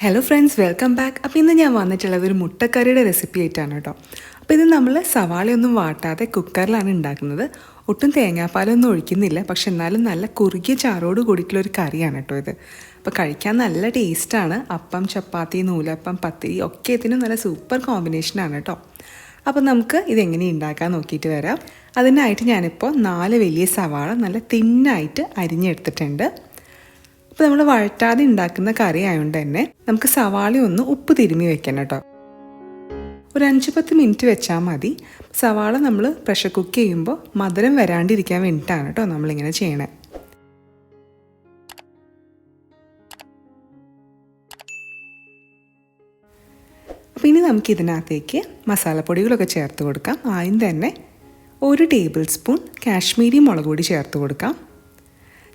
Hello friends, welcome back. അപ്പോൾ ഇന്ന് ഞാൻ വന്നിട്ടുള്ളത് ഒരു മുട്ടക്കറിയുടെ റെസിപ്പി ആയിട്ടാണ് കേട്ടോ. അപ്പോൾ ഇത് നമ്മൾ സവാളയൊന്നും വാട്ടാതെ കുക്കറിലാണ് ഉണ്ടാക്കുന്നത്. ഒട്ടും തേങ്ങാപ്പാലൊന്നും ഒഴിക്കുന്നില്ല, പക്ഷെ എന്നാലും നല്ല കുറുകിയ ചാറോട് കൂടിയിട്ടുള്ളൊരു കറിയാണ് കേട്ടോ ഇത്. അപ്പോൾ കഴിക്കാൻ നല്ല ടേസ്റ്റാണ്. അപ്പം, ചപ്പാത്തി, നൂലപ്പം, പത്തിരി ഒക്കെ ഇതിനും നല്ല സൂപ്പർ കോമ്പിനേഷനാണ് കേട്ടോ. അപ്പോൾ നമുക്ക് ഇതെങ്ങനെ ഉണ്ടാക്കാൻ നോക്കിയിട്ട് വരാം. അതിനായിട്ട് ഞാനിപ്പോൾ 4 വലിയ സവാള നല്ല തിന്നായിട്ട് അരിഞ്ഞെടുത്തിട്ടുണ്ട്. അപ്പോൾ നമ്മൾ വഴറ്റാതെ ഉണ്ടാക്കുന്ന കറി ആയതുകൊണ്ട് തന്നെ നമുക്ക് സവാള ഒന്ന് ഉപ്പ് തിരുമ്മി വെക്കണം കേട്ടോ. ഒരു 5-10 മിനിറ്റ് വെച്ചാൽ മതി. സവാള നമ്മൾ പ്രഷർ കുക്ക് ചെയ്യുമ്പോൾ മധുരം വരാണ്ടിരിക്കാൻ വേണ്ടിയിട്ടാണ് കേട്ടോ നമ്മളിങ്ങനെ ചെയ്യണേ. അപ്പോൾ ഇനി നമുക്കിതിനകത്തേക്ക് മസാലപ്പൊടികളൊക്കെ ചേർത്ത് കൊടുക്കാം. ആദ്യം തന്നെ 1 ടേബിൾ സ്പൂൺ കാശ്മീരി മുളക് പൊടി ചേർത്ത് കൊടുക്കാം.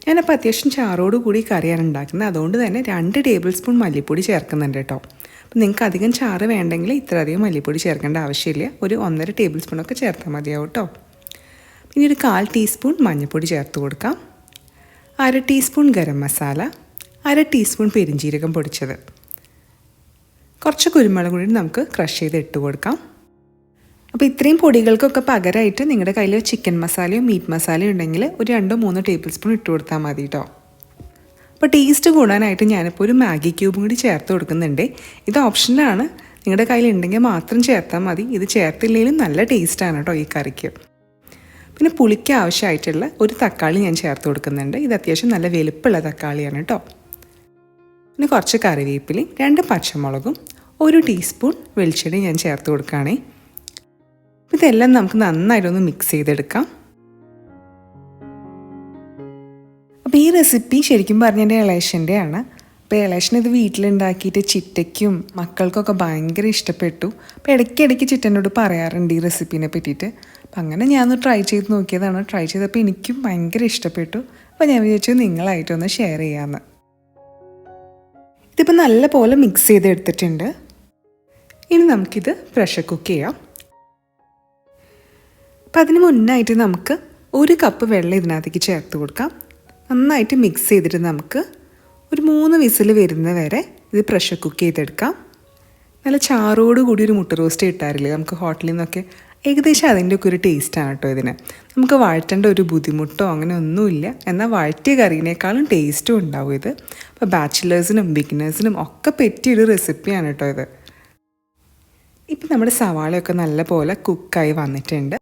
ഞാനപ്പോൾ അത്യാവശ്യം ചാറോട് കൂടി കറിയാണ് ഉണ്ടാക്കുന്നത്, അതുകൊണ്ട് തന്നെ 2 ടേബിൾ സ്പൂൺ മല്ലിപ്പൊടി ചേർക്കുന്നുണ്ട് കേട്ടോ. അപ്പോൾ നിങ്ങൾക്ക് അധികം ചാറ് വേണ്ടെങ്കിൽ ഇത്രയധികം മല്ലിപ്പൊടി ചേർക്കേണ്ട ആവശ്യമില്ല. ഒരു 1.5 ടേബിൾ സ്പൂണൊക്കെ ചേർത്താൽ മതിയാവും കേട്ടോ. ഇനി ഒരു 1/4 ടീസ്പൂൺ മഞ്ഞൾപ്പൊടി ചേർത്ത് കൊടുക്കാം. 1/2 ടീസ്പൂൺ ഗരം മസാല, 1/2 ടീസ്പൂൺ പെരിഞ്ജീരകം പൊടിച്ചത്, കുറച്ച് കുരുമുളക് കൂടി നമുക്ക് ക്രഷ് ചെയ്ത് ഇട്ട് കൊടുക്കാം. അപ്പോൾ ഇത്രയും പൊടികൾക്കൊക്കെ പകരമായിട്ട് നിങ്ങളുടെ കയ്യിൽ ചിക്കൻ മസാലയോ മീറ്റ് മസാലയോ ഉണ്ടെങ്കിൽ ഒരു 2-3 ടേബിൾ സ്പൂൺ ഇട്ട് കൊടുത്താൽ മതി കേട്ടോ. അപ്പോൾ ടേസ്റ്റ് കൂടാനായിട്ട് ഞാനിപ്പോൾ ഒരു മാഗി ക്യൂബും കൂടി ചേർത്ത് കൊടുക്കുന്നുണ്ട്. ഇത് ഓപ്ഷനിലാണ്, നിങ്ങളുടെ കയ്യിൽ ഉണ്ടെങ്കിൽ മാത്രം ചേർത്താൽ മതി. ഇത് ചേർത്തില്ലെങ്കിലും നല്ല ടേസ്റ്റാണ് കേട്ടോ ഈ കറിക്ക്. പിന്നെ പുളിക്ക് ആവശ്യമായിട്ടുള്ള ഒരു തക്കാളി ഞാൻ ചേർത്ത് കൊടുക്കുന്നുണ്ട്. ഇത് അത്യാവശ്യം നല്ല വലുപ്പമുള്ള തക്കാളിയാണ് കേട്ടോ. പിന്നെ കുറച്ച് കറിവേപ്പിലയും 2 പച്ചമുളകും 1 ടീസ്പൂൺ വെളിച്ചെണ്ണ ഞാൻ ചേർത്ത് കൊടുക്കുകയാണേ. ഇതെല്ലാം നമുക്ക് നന്നായിട്ടൊന്ന് മിക്സ് ചെയ്തെടുക്കാം. അപ്പോൾ ഈ റെസിപ്പി ശരിക്കും പറഞ്ഞാൽ എൻ്റെ ഇളയച്ചൻ്റെയാണ്. അപ്പോൾ ഇളയച്ചൻ ഇത് വീട്ടിലുണ്ടാക്കിയിട്ട് ചിറ്റയ്ക്കും മക്കൾക്കൊക്കെ ഭയങ്കര ഇഷ്ടപ്പെട്ടു. അപ്പോൾ ഇടയ്ക്കിടയ്ക്ക് ചിറ്റനോട് പറയാറുണ്ട് ഈ റെസിപ്പീനെ പറ്റിയിട്ട്. അപ്പം അങ്ങനെ ഞാനൊന്ന് ട്രൈ ചെയ്ത് നോക്കിയതാണ്. ട്രൈ ചെയ്തപ്പോൾ എനിക്കും ഭയങ്കര ഇഷ്ടപ്പെട്ടു. അപ്പോൾ ഞാൻ വിചാരിച്ചു നിങ്ങളായിട്ടൊന്ന് ഷെയർ ചെയ്യാമെന്ന്. ഇതിപ്പോൾ നല്ല പോലെ മിക്സ് ചെയ്തെടുത്തിട്ടുണ്ട്. ഇനി നമുക്കിത് പ്രഷർ കുക്ക് ചെയ്യാം. അപ്പം അതിന് മുന്നായിട്ട് നമുക്ക് 1 കപ്പ് വെള്ളം ഇതിനകത്തേക്ക് ചേർത്ത് കൊടുക്കാം. നന്നായിട്ട് മിക്സ് ചെയ്തിട്ട് നമുക്ക് ഒരു 3 വിസിൽ വരുന്ന വരെ ഇത് പ്രഷർ കുക്ക് ചെയ്തെടുക്കാം. നല്ല ചാറോട് കൂടി ഒരു മുട്ട റോസ്റ്റ് കിട്ടാറില്ലേ നമുക്ക് ഹോട്ടലിൽ നിന്നൊക്കെ, ഏകദേശം അതിൻ്റെയൊക്കെ ഒരു ടേസ്റ്റാണ് കേട്ടോ ഇതിന്. നമുക്ക് വഴറ്റേണ്ട ഒരു ബുദ്ധിമുട്ടോ അങ്ങനെ ഒന്നുമില്ല. എന്നാൽ വഴറ്റിയ കറിനേക്കാളും ടേസ്റ്റും ഉണ്ടാവും ഇത്. അപ്പോൾ ബാച്ചിലേഴ്സിനും ബിഗിനേഴ്സിനും ഒക്കെ പറ്റിയൊരു റെസിപ്പിയാണ് കേട്ടോ ഇത്. ഇപ്പം നമ്മുടെ സവാളയൊക്കെ നല്ല പോലെ കുക്കായി വന്നിട്ടുണ്ട്.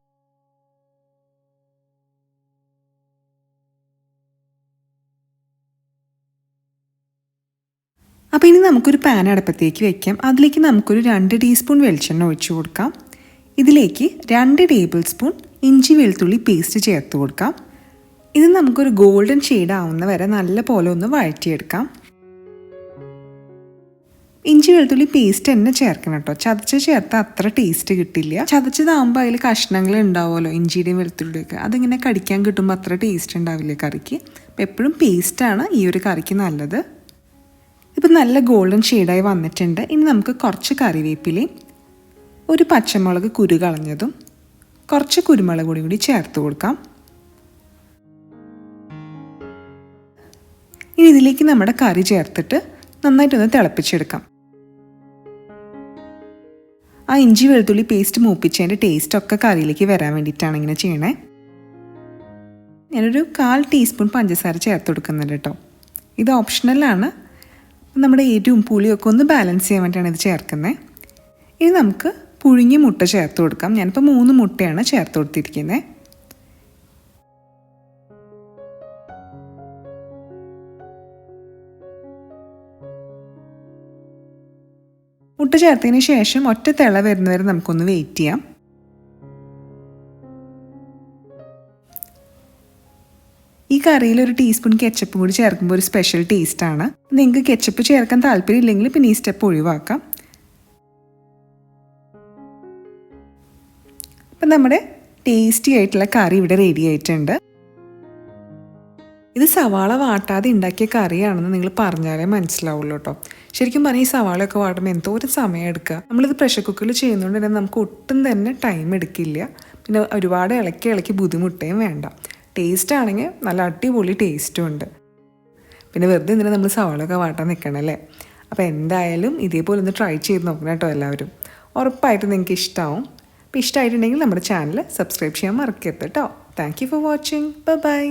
അപ്പോൾ ഇനി നമുക്കൊരു പാൻ അടുപ്പത്തേക്ക് വയ്ക്കാം. അതിലേക്ക് നമുക്കൊരു 2 ടീസ്പൂൺ വെളിച്ചെണ്ണ ഒഴിച്ചു കൊടുക്കാം. ഇതിലേക്ക് 2 ടേബിൾ സ്പൂൺ ഇഞ്ചി വെളുത്തുള്ളി പേസ്റ്റ് ചേർത്ത് കൊടുക്കാം. ഇത് നമുക്കൊരു ഗോൾഡൻ ഷെയ്ഡ് ആവുന്ന വരെ നല്ല പോലെ ഒന്ന് വഴറ്റിയെടുക്കാം. ഇഞ്ചി വെളുത്തുള്ളി പേസ്റ്റ് തന്നെ ചേർക്കണം കേട്ടോ. ചതച്ച് ചേർത്താൽ അത്ര ടേസ്റ്റ് കിട്ടില്ല. ചതച്ചതാകുമ്പോൾ അതിൽ കഷ്ണങ്ങൾ ഉണ്ടാവുമല്ലോ, ഇഞ്ചിയുടെയും വെളുത്തുള്ളിയൊക്കെ, അതിങ്ങനെ കടിക്കാൻ കിട്ടുമ്പോൾ അത്ര ടേസ്റ്റ് ഉണ്ടാവില്ല കറിക്ക്. അപ്പോൾ എപ്പോഴും പേസ്റ്റാണ് ഈ ഒരു കറിക്ക് നല്ലത്. ഇപ്പം നല്ല ഗോൾഡൻ ഷെയ്ഡായി വന്നിട്ടുണ്ട്. ഇനി നമുക്ക് കുറച്ച് കറിവേപ്പിലയും 1 പച്ചമുളക് കുരു കളഞ്ഞതും കുറച്ച് കുരുമുളക് പൊടി കൂടി ചേർത്ത് കൊടുക്കാം. ഇനി ഇതിലേക്ക് നമ്മുടെ കറി ചേർത്തിട്ട് നന്നായിട്ടൊന്ന് തിളപ്പിച്ചെടുക്കാം. ആ ഇഞ്ചി വെളുത്തുള്ളി പേസ്റ്റ് മൂപ്പിച്ചതിൻ്റെ ടേസ്റ്റൊക്കെ കറിയിലേക്ക് വരാൻ വേണ്ടിയിട്ടാണ് ഇങ്ങനെ ചെയ്യണേ. ഞാനൊരു 1/4 ടീസ്പൂൺ പഞ്ചസാര ചേർത്ത് കൊടുക്കുന്നുണ്ട് കേട്ടോ. ഇത് ഓപ്ഷണലാണ്. നമ്മുടെ എരിവും പുളിയൊക്കെ ഒന്ന് ബാലൻസ് ചെയ്യാൻ വേണ്ടിയിട്ടാണ് ഇത് ചേർക്കുന്നത്. ഇനി നമുക്ക് പുഴുങ്ങിയ മുട്ട ചേർത്ത് കൊടുക്കാം. ഞാനിപ്പോൾ 3 മുട്ടയാണ് ചേർത്ത് കൊടുത്തിരിക്കുന്നത്. മുട്ട ചേർത്തതിന് ശേഷം ഒറ്റ തിള വരുന്നവരെ നമുക്കൊന്ന് വെയിറ്റ് ചെയ്യാം. ഈ കറിയിൽ 1 ടീസ്പൂൺ കെച്ചപ്പ് കൂടി ചേർക്കുമ്പോൾ ഒരു സ്പെഷ്യൽ ടേസ്റ്റാണ്. നിങ്ങൾക്ക് കെച്ചപ്പ് ചേർക്കാൻ താല്പര്യമില്ലെങ്കിൽ പിന്നെ ഈ സ്റ്റെപ്പ് ഒഴിവാക്കാം. അപ്പം നമ്മുടെ ടേസ്റ്റി ആയിട്ടുള്ള കറി ഇവിടെ റെഡി ആയിട്ടുണ്ട്. ഇത് സവാള വാട്ടാതെ ഉണ്ടാക്കിയ കറിയാണെന്ന് നിങ്ങൾ പറഞ്ഞാലേ മനസ്സിലാവുള്ളൂ കേട്ടോ. ശരിക്കും പറഞ്ഞാൽ ഈ സവാളയൊക്കെ വാട്ടുമ്പോൾ എന്തോരം സമയം എടുക്കുക. നമ്മളിത് പ്രഷർ കുക്കറിൽ ചെയ്യുന്നതുകൊണ്ട് തന്നെ നമുക്ക് ഒട്ടും തന്നെ ടൈം എടുക്കില്ല. പിന്നെ ഒരുപാട് ഇളക്കി ബുദ്ധിമുട്ടേയും വേണ്ട. ടേസ്റ്റ് ആണെങ്കിൽ നല്ല അടിപൊളി ടേസ്റ്റും ഉണ്ട്. പിന്നെ വെറുതെ എന്തിനാ നമ്മൾ സവാളയൊക്കെ വാട്ടാൻ നിൽക്കണം അല്ലേ. അപ്പോൾ എന്തായാലും ഇതേപോലെ ഒന്ന് ട്രൈ ചെയ്ത് നോക്കണം കേട്ടോ എല്ലാവരും. ഉറപ്പായിട്ടും നിങ്ങൾക്ക് ഇഷ്ടമാവും. അപ്പോൾ ഇഷ്ടമായിട്ടുണ്ടെങ്കിൽ നമ്മുടെ ചാനൽ സബ്സ്ക്രൈബ് ചെയ്യാൻ മറക്കരുത് കേട്ടോ. Thank you for watching. By.